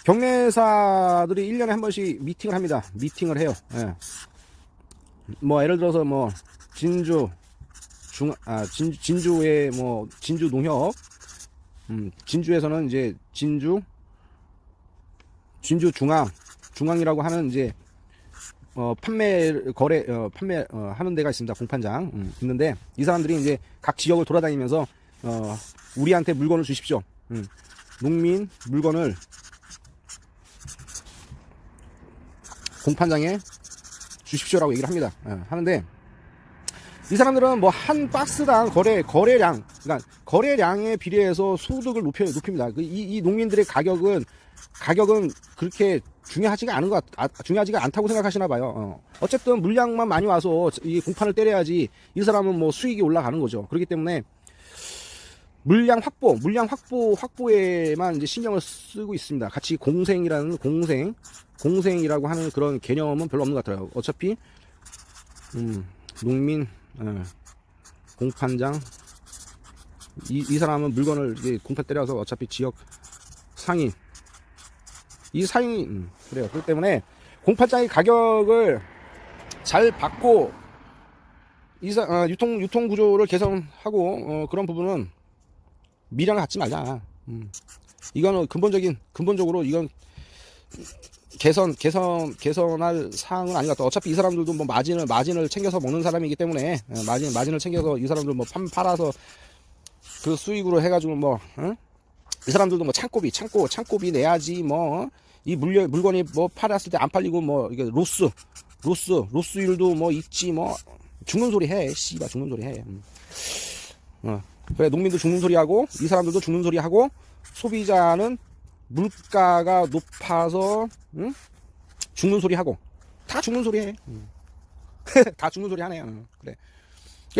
경매사들이 1년에 한 번씩 미팅을 합니다. 미팅을 해요. 예. 뭐 예를 들어서 뭐 진주의 뭐 진주 농협, 진주에서는 이제 진주 중앙이라고 하는 이제 판매 하는 데가 있습니다. 공판장 있는데 이 사람들이 이제 각 지역을 돌아다니면서 우리한테 물건을 주십시오. 농민 물건을 공판장에 주십시오라고 얘기를 합니다. 하는데 이 사람들은 뭐 한 박스당 거래량, 그러니까 거래량에 비례해서 소득을 높입니다. 이 농민들의 가격은 그렇게 중요하지가 않다고 생각하시나 봐요. 어쨌든 물량만 많이 와서 이 공판을 때려야지 이 사람은 뭐 수익이 올라가는 거죠. 그렇기 때문에 물량 확보에만 이제 신경을 쓰고 있습니다. 같이 공생이라고 하는 그런 개념은 별로 없는 것 같아요. 어차피 농민 공판장 이 사람은 물건을 이제 공파 때려서 어차피 지역 상인, 이 상인, 그래요. 그렇기 때문에 공파장의 가격을 잘 받고 유통 구조를 개선하고 그런 부분은 미련을 갖지 말자. 이거는 근본적으로 이건 개선할 사항은 아닌 것 같다. 어차피 이 사람들도 뭐 마진을 챙겨서 먹는 사람이기 때문에 마진을 챙겨서 이 사람들 뭐 팔아서 그 수익으로 해가지고 뭐 이 사람들도 뭐 창고비 내야지 뭐 이 물건이 뭐 팔았을 때 안 팔리고 뭐 이게 로스율도 뭐 있지 뭐 죽는 소리 해. 씨발 죽는 소리 해. 그래 농민도 죽는 소리 하고 이 사람들도 죽는 소리 하고 소비자는 물가가 높아서 죽는 소리 하고 다 죽는 소리 해. 다 죽는 소리 하네요. 그래.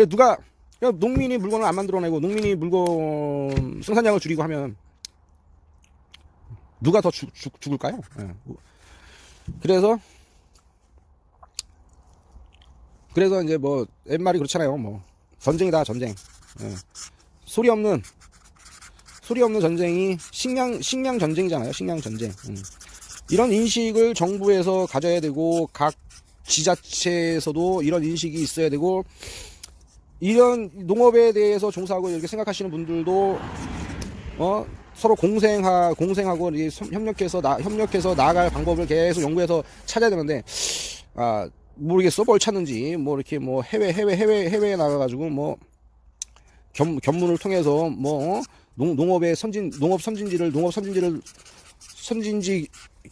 누가 농민이 물건을 안 만들어내고 농민이 물건 생산량을 줄이고 하면 누가 더 죽을까요? 그래서 이제 뭐 옛말이 그렇잖아요. 뭐 전쟁이다 전쟁. 소리 없는 전쟁이 식량 전쟁이잖아요. 식량 전쟁. 이런 인식을 정부에서 가져야 되고 각 지자체에서도 이런 인식이 있어야 되고 이런 농업에 대해서 종사하고 이렇게 생각하시는 분들도 서로 공생하고 협력해서 나아갈 방법을 계속 연구해서 찾아야 되는데 모르겠어 뭘 찾는지 뭐 이렇게 뭐 해외에 나가가지고 뭐 견문을 통해서 뭐 농업 선진지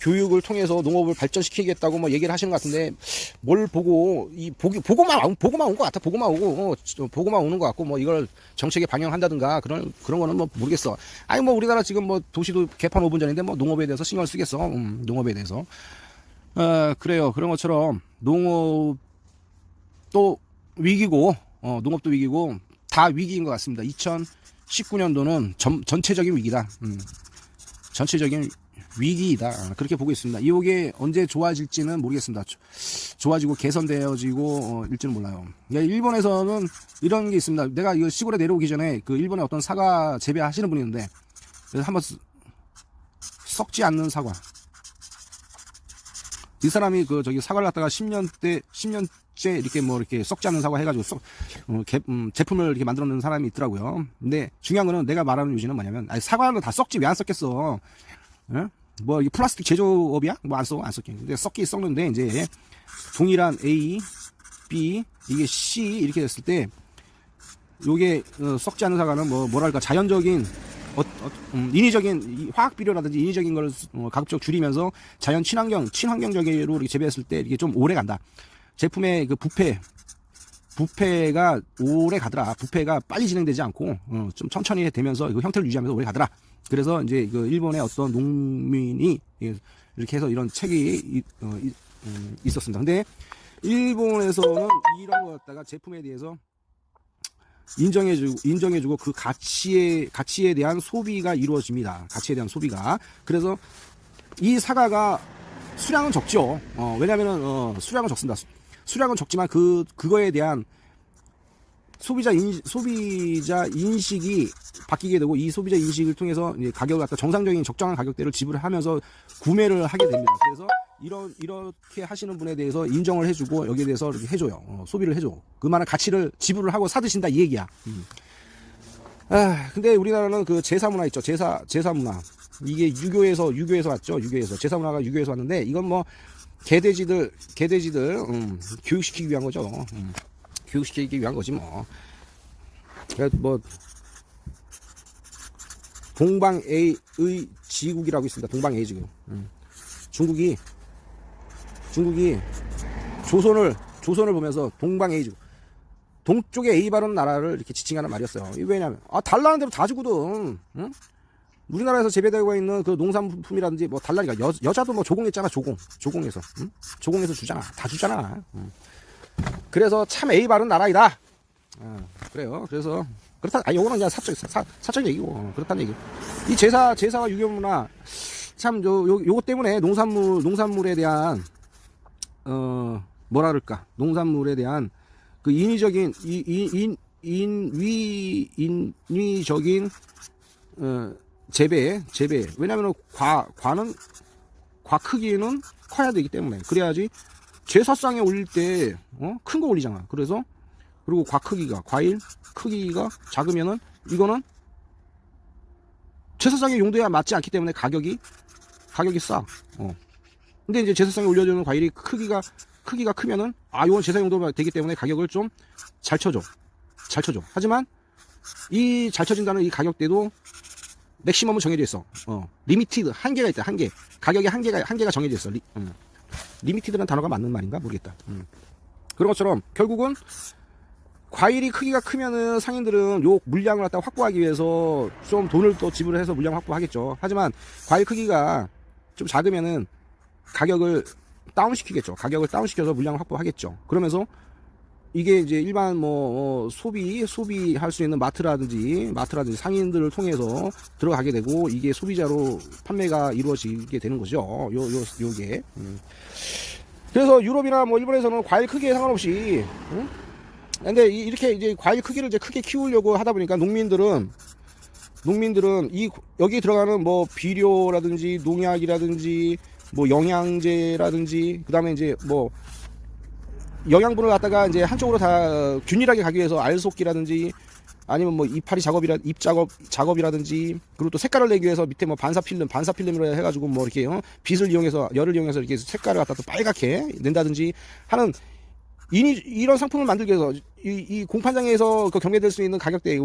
교육을 통해서 농업을 발전시키겠다고 뭐 얘기를 하시는 것 같은데 뭘 보고 보고만 온 것 같아. 보고만 오는 것 같고 뭐 이걸 정책에 반영한다든가 그런 거는 뭐 모르겠어. 아니 뭐 우리나라 지금 뭐 도시도 개판 5분 전인데 뭐 농업에 대해서 신경을 쓰겠어. 농업에 대해서 그래요. 그런 것처럼 농업도 위기고 농업도 위기고 다 위기인 것 같습니다. 2019년도는 전체적인 위기다. 전체적인 위기이다. 그렇게 보고 있습니다. 이게 언제 좋아질지는 모르겠습니다. 좋아지고 개선되어지고 일지는 몰라요. 일본에서는 이런 게 있습니다. 내가 이거 시골에 내려오기 전에 그 일본에 어떤 사과 재배하시는 분이 있는데 그래서 한번 썩지 않는 사과. 이 사람이 저기 사과를 갖다가 10년째 이렇게 뭐 이렇게 썩지 않는 사과 해가지고 제품을 이렇게 만들어내는 사람이 있더라고요. 근데 중요한 거는 내가 말하는 요지는 뭐냐면 사과는 다 썩지 왜 안 썩겠어? 뭐 이게 플라스틱 제조업이야? 뭐 안 썩게. 근데 썩는데 이제 동일한 A, B, 이게 C 이렇게 됐을 때 요게 썩지 않는 사과는 뭐랄까 자연적인 인위적인 화학 비료라든지 인위적인 걸 가급적 줄이면서 자연 친환경적으로 이렇게 재배했을 때 이게 좀 오래 간다. 제품의 그 부패가 오래 가더라. 부패가 빨리 진행되지 않고 좀 천천히 되면서 그 형태를 유지하면서 오래 가더라. 그래서 이제 그 일본의 어떤 농민이 이렇게 해서 이런 책이 있었습니다. 근데 일본에서는 이런 거 갖다가 제품에 대해서 인정해주고 그 가치에 대한 소비가 이루어집니다. 가치에 대한 소비가. 그래서 이 사과가 수량은 적죠. 왜냐면은 수량은 적습니다. 수량은 적지만 그거에 대한 소비자 인식이 바뀌게 되고 이 소비자 인식을 통해서 이제 가격을 갖다 정상적인 적정한 가격대를 지불하면서 구매를 하게 됩니다. 그래서 이렇게 하시는 분에 대해서 인정을 해주고 여기에 대해서 이렇게 해줘요. 소비를 해줘. 그만한 가치를 지불을 하고 사드신다 이 얘기야. 근데 우리나라는 그 제사 문화 있죠. 제사 문화. 이게 유교에서 왔죠. 제사 문화가 유교에서 왔는데 이건 뭐 개돼지들 교육시키기 위한 거죠. 교육시키기 위한 거지 뭐. 뭐 동방의 지국이라고 있습니다. 동방의 지국. 중국이 조선을 보면서 동방의 지국. 동쪽에 A 바른 나라를 이렇게 지칭하는 말이었어요. 왜냐면 달라는 대로 다 주거든. 응? 우리나라에서 재배되고 있는 그 농산품이라든지 뭐 달라니까 여자도 뭐 조공했잖아. 조공해서 응? 조공해서 주잖아. 다 주잖아. 응. 그래서 참 A 바른 나라이다. 그래요. 그래서 그렇다. 요거는 그냥 사적 얘기고 그렇다는 얘기. 이 제사와 유교 문화 참 요거 때문에 농산물에 대한 뭐라 그럴까? 농산물에 대한 그 인위적인 인위적인 재배. 왜냐하면 과는 과 크기는 커야 되기 때문에 그래야지 제사상에 올릴 때 큰 거 올리잖아. 그래서 그리고 과일 크기가 작으면은 이거는 제사상의 용도에 맞지 않기 때문에 가격이 싸. 근데 이제 제사상에 올려주는 과일이 크기가 크면은 이건 제사 용도가 되기 때문에 가격을 좀 잘 쳐줘. 하지만 이 잘 쳐진다는 이 가격대도 맥시멈은 정해져 있어. 리미티드 한계가 있다. 가격의 한계가 정해져 있어. 리미티드라는 단어가 맞는 말인가 모르겠다. 그런 것처럼 결국은 과일이 크기가 크면은 상인들은 요 물량을 갖다 확보하기 위해서 좀 돈을 또 지불해서 물량 확보하겠죠. 하지만 과일 크기가 좀 작으면은 가격을 다운시키겠죠. 가격을 다운시켜서 물량을 확보하겠죠. 그러면서 이게 이제 일반 소비할 수 있는 마트라든지 상인들을 통해서 들어가게 되고 이게 소비자로 판매가 이루어지게 되는 거죠. 요게. 그래서 유럽이나 뭐 일본에서는 과일 크기에 상관없이 근데 이렇게 이제 과일 크기를 이제 크게 키우려고 하다 보니까 농민들은 여기 들어가는 뭐 비료라든지 농약이라든지 뭐 영양제라든지 그다음에 이제 뭐 영양분을 갖다가 이제 한쪽으로 다 균일하게 가기 위해서 알속기라든지 아니면 뭐 잎 작업이라든지 그리고 또 색깔을 내기 위해서 밑에 뭐 반사필름으로 해가지고 뭐 이렇게 빛을 이용해서 열을 이용해서 이렇게 색깔을 갖다 또 빨갛게 낸다든지 하는 이런 상품을 만들기 위해서 이 공판장에서 그 경매될 수 있는 가격대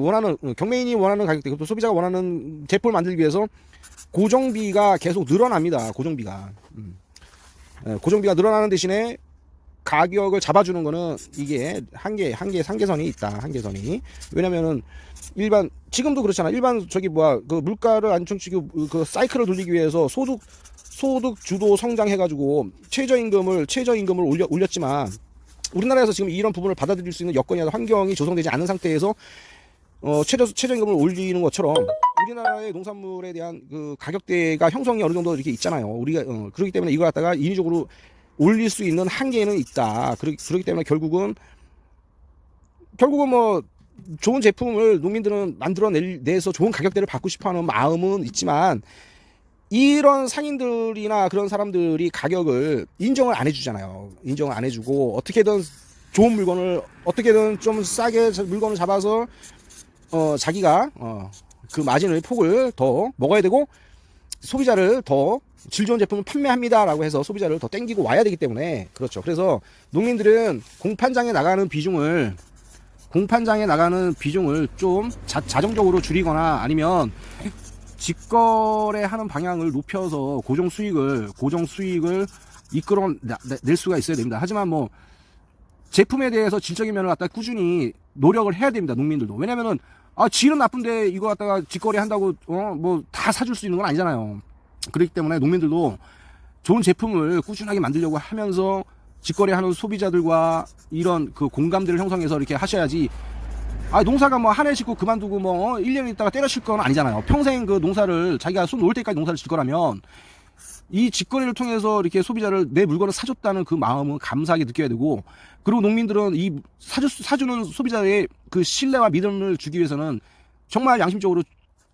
경매인이 원하는 가격대 또 소비자가 원하는 제품을 만들기 위해서 고정비가 계속 늘어납니다. 고정비가 늘어나는 대신에 가격을 잡아주는 거는 이게 한계선이 있다. 한계선이. 왜냐면은 지금도 그렇잖아. 그 물가를 안정시키고 그 사이클을 돌리기 위해서 소득 주도 성장해가지고 최저임금을 올렸지만 우리나라에서 지금 이런 부분을 받아들일 수 있는 여건이나 환경이 조성되지 않은 상태에서 최저임금을 올리는 것처럼 우리나라의 농산물에 대한 그 가격대가 형성이 어느 정도 이렇게 있잖아요. 우리가 그렇기 때문에 이걸 갖다가 인위적으로 올릴 수 있는 한계는 있다. 그렇기 때문에 결국은 뭐 좋은 제품을 농민들은 만들어내서 좋은 가격대를 받고 싶어하는 마음은 있지만 이런 상인들이나 그런 사람들이 가격을 인정을 안 해주잖아요. 인정을 안 해주고 어떻게든 좋은 물건을 어떻게든 좀 싸게 물건을 잡아서 자기가 그 마진의 폭을 더 먹어야 되고 소비자를 더 질 좋은 제품을 판매합니다라고 해서 소비자를 더 땡기고 와야 되기 때문에 그렇죠. 그래서 농민들은 공판장에 나가는 비중을 좀 자정적으로 줄이거나 아니면 직거래하는 방향을 높여서 고정 수익을 이끌어낼 수가 있어야 됩니다. 하지만 뭐 제품에 대해서 질적인 면을 갖다 꾸준히 노력을 해야 됩니다. 농민들도. 왜냐면은 질은 나쁜데 이거 갖다가 직거래 한다고 뭐 다 사줄 수 있는 건 아니잖아요. 그렇기 때문에 농민들도 좋은 제품을 꾸준하게 만들려고 하면서 직거래하는 소비자들과 이런 그 공감대를 형성해서 이렇게 하셔야지. 농사가 뭐 한 해 짓고 그만두고 뭐 1년 있다가 때려칠 건 아니잖아요. 평생 그 농사를 자기가 손 놓을 때까지 농사를 짓 거라면 이 직거래를 통해서 이렇게 소비자를 내 물건을 사줬다는 그 마음은 감사하게 느껴야 되고, 그리고 농민들은 이 사주는 소비자의 그 신뢰와 믿음을 주기 위해서는 정말 양심적으로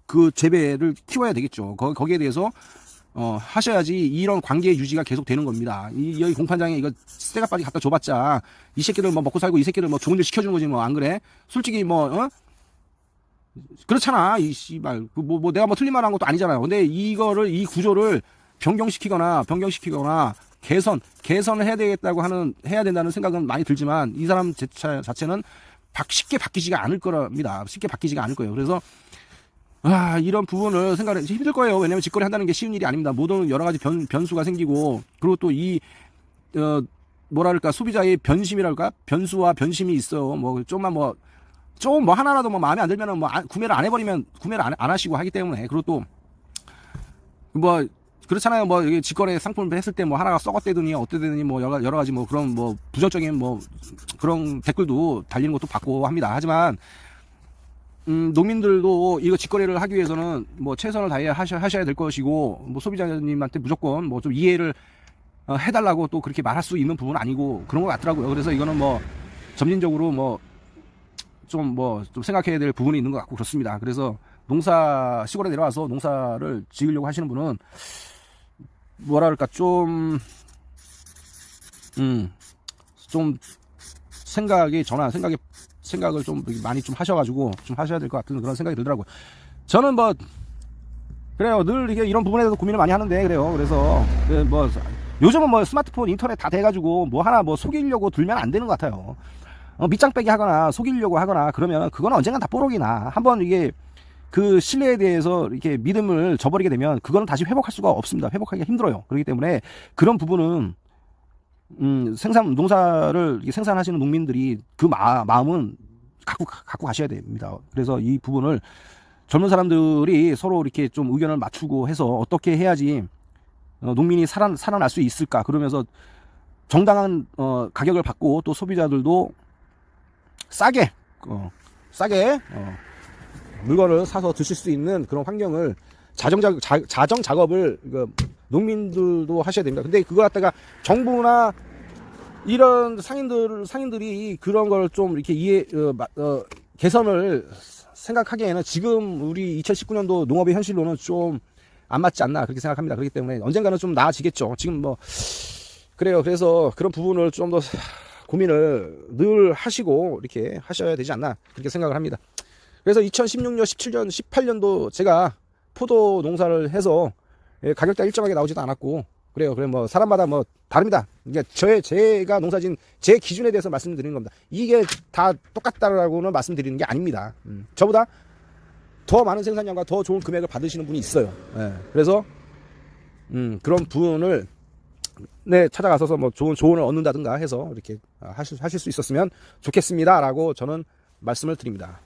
그 재배를 키워야 되겠죠. 거기에 대해서 하셔야지 이런 관계 유지가 계속 되는 겁니다. 여기 공판장에 이거 쇠가빠지 갖다 줘봤자 이 새끼들 뭐 먹고 살고 이 새끼들 뭐 좋은 일 시켜주는 거지 뭐. 안 그래? 솔직히 그렇잖아. 이 씨발 뭐 내가 뭐 틀린 말 한 것도 아니잖아요. 근데 이 구조를 변경시키거나 개선을 해야 된다는 생각은 많이 들지만 이 사람 자체는 쉽게 바뀌지가 않을 겁니다. 쉽게 바뀌지가 않을 거예요. 그래서 이런 부분을 생각하기 힘들 거예요. 왜냐면 직거래 한다는 게 쉬운 일이 아닙니다. 모든 여러 가지 변수가 생기고, 그리고 또 소비자의 변수와 변심이 있어요. 좀 하나라도 마음에 안 들면은 구매를 안 해버리면 구매를 안 하시고 하기 때문에. 그리고 또 그렇잖아요. 이게 직거래 상품을 했을 때 하나가 썩었대더니 어때더니 여러 가지 그런 부정적인 그런 댓글도 달리는 것도 받고 합니다. 하지만 농민들도 이거 직거래를 하기 위해서는 최선을 다해 하셔야 될 것이고, 소비자님한테 무조건 좀 이해를 해달라고 또 그렇게 말할 수 있는 부분은 아니고 그런 것 같더라고요. 그래서 이거는 점진적으로 좀 생각해야 될 부분이 있는 것 같고 그렇습니다. 그래서 시골에 내려와서 농사를 지으려고 하시는 분은 뭐랄까 좀 생각을 좀 많이 좀 하셔가지고 좀 하셔야 될 것 같은 그런 생각이 들더라고요. 저는 그래요. 늘 이런 부분에 대해서 고민을 많이 하는데 그래요. 그래서 요즘은 스마트폰 인터넷 다 돼가지고 하나 속이려고 들면 안 되는 것 같아요. 밑장 빼기 하거나 속이려고 하거나 그러면 그건 언젠간 다 뽀록이나 한번 이게 그 신뢰에 대해서 이렇게 믿음을 저버리게 되면 그거는 다시 회복할 수가 없습니다. 회복하기가 힘들어요. 그렇기 때문에 그런 부분은 농사를 생산하시는 농민들이 그 마음은 갖고 가셔야 됩니다. 그래서 이 부분을 젊은 사람들이 서로 이렇게 좀 의견을 맞추고 해서 어떻게 해야지 농민이 살아날 수 있을까, 그러면서 정당한 가격을 받고 또 소비자들도 싸게 물건을 사서 드실 수 있는 그런 환경을 자정 작업을 농민들도 하셔야 됩니다. 근데 그거 갖다가 정부나 이런 상인들이 그런 걸 좀 이렇게 개선을 생각하기에는 지금 우리 2019년도 농업의 현실로는 좀 안 맞지 않나 그렇게 생각합니다. 그렇기 때문에 언젠가는 좀 나아지겠죠. 지금 그래요. 그래서 그런 부분을 좀 더 고민을 늘 하시고 이렇게 하셔야 되지 않나 그렇게 생각을 합니다. 그래서 2016년, 17년, 18년도 제가 포도 농사를 해서 가격대가 일정하게 나오지도 않았고 그래요. 그래 사람마다 다릅니다. 이게 제가 농사진 제 기준에 대해서 말씀드리는 겁니다. 이게 다 똑같다라고는 말씀드리는 게 아닙니다. 저보다 더 많은 생산량과 더 좋은 금액을 받으시는 분이 있어요. 그래서 그런 분을 찾아가서 좋은 조언을 얻는다든가 해서 이렇게 하실 수 있었으면 좋겠습니다라고 저는 말씀을 드립니다.